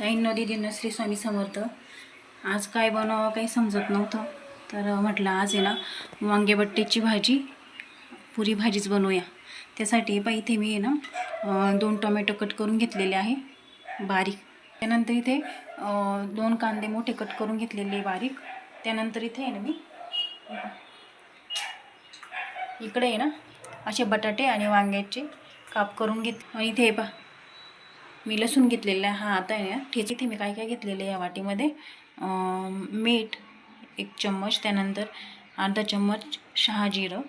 ताईंनो दीदींनो श्री स्वामी समर्थ। आज काय बनवावं काही समजत नव्हतं, तर म्हटलं आज आहे ना वांगेबट्टीची भाजी, पुरी भाजीच बनवूया। त्यासाठी इथे मी आहे ना 2 टोमॅटो कट करून घेतलेले आहे बारीक। त्यानंतर इथे 2 कांदे मोठे कट करून घेतलेले बारीक। त्यानंतर इथे आहे ना मी इकडे आहे ना असे बटाटे आणि वांग्याचे काप करून घेत। आणि इथे पहा मी लसूण घेतलेला आहे। हा आता आहे ना ठेची। इथे मी काय काय घेतलेले या वाटीमध्ये मीठ 1 चम्मच, त्यानंतर अर्धा चम्मच शहाजिरं,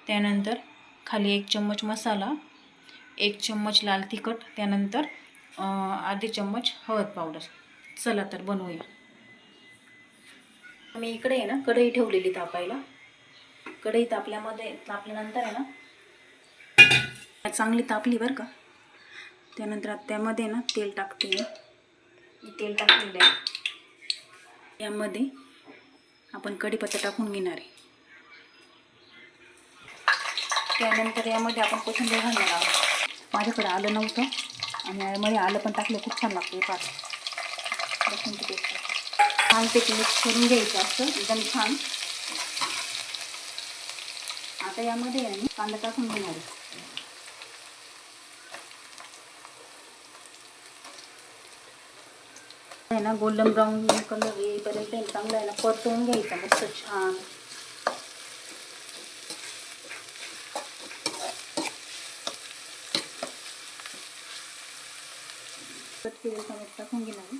त्यानंतर खाली 1 चम्मच मसाला, 1 चम्मच लाल तिखट, त्यानंतर अर्धी चम्मच हळद पावडर। चला तर बनवूया। मी इकडे आहे ना कढई ठेवलेली तापायला। कढई तापल्यानंतर आहे ना चांगली तापली बरं का। त्यानंतर त्यामध्ये ना तेल टाकते मी। तेल टाकलेलं आहे। यामध्ये आपण कढीपत्ता टाकून घेणार आहे। त्यानंतर यामध्ये आपण कोथिंबीर घालणार आहोत। माझ्याकडे आलं नव्हतं आणि यामध्ये आलं पण टाकलं, खूप छान लागते। लसूणची पेस्ट छानपैकी मिक्स करून घ्यायचं असतं एकदम छान। आता यामध्ये मी कांदा टाकून घेणार आहे। आहे ना गोल्डन ब्राऊन कलर येईपर्यंत चांगला आहे ना परतवून घ्यायचा मस्त छान। कट केलेले टोमॅटो टाकून घेणार आहे।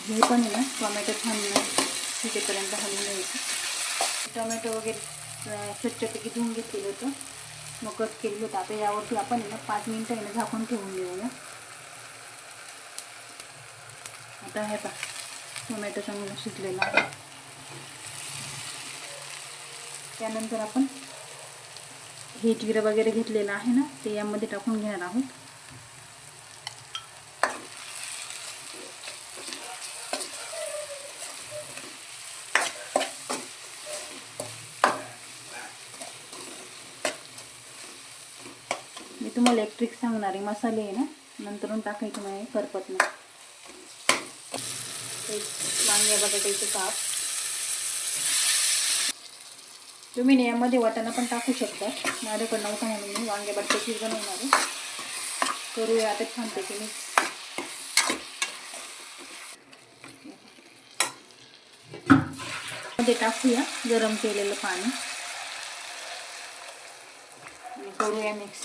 हे पण आहे ना टोमॅटो छान शिजेपर्यंत हलवून घ्यायचं। टोमॅटो वगैरे स्वच्छपैकी धुवून घेतलेलं होतं, मग कट केलेलं होतं। आता यावरती आपण आहे ना 5 मिनिटं आहे ना झाकून ठेवून देऊया। आता हे पहा टोमॅटो चांगला शिजलेला आहे। त्यानंतर आपण हे जिरं वगैरे घेतलेलं आहे ना ते यामध्ये टाकून घेणार आहोत। मी तुम्हाला एक ट्रिक सांगणार आहे। मसाले आहे ना नंतरून टाकायचे नाही, करपत नाही। वांग्या बटाट्याचे काप तुम्ही यामध्ये वाटाणा पण टाकू शकता। माझ्याकडे नव्हता म्हणून मी वांग्या बटाट्याचीच बनवणार आहे। करूया आता छानपैकी मिक्स। मध्ये टाकूया गरम केलेलं पाणी आणि करूया मिक्स।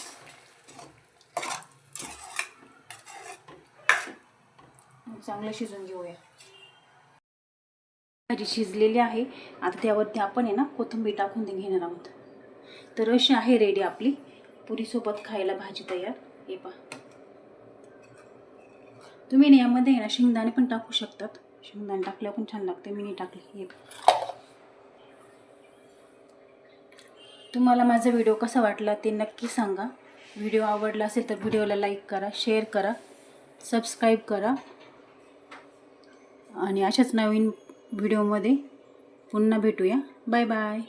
चांगलं शिजून घेऊया। भाजी शिजलेली आहे। आता त्यावरती आपण आहे ना कोथिंबीर टाकून घेणार आहोत। तर अशी आहे रेडी आपली पुरीसोबत खायला भाजी तयार। हे पहा तुम्ही यामध्ये आहे ना शेंगदाणे पण टाकू शकतात। शेंगदाणे टाकल्यावर पण छान लागते। मी नाही टाकले। हे तुम्हाला माझा व्हिडिओ कसा वाटला ते नक्की सांगा। व्हिडिओ आवडला असेल तर व्हिडिओला लाईक करा, शेअर करा, सबस्क्राईब करा आणि अशाच नवीन व्हिडिओमध्ये पुन्हा भेटूया। Bye bye.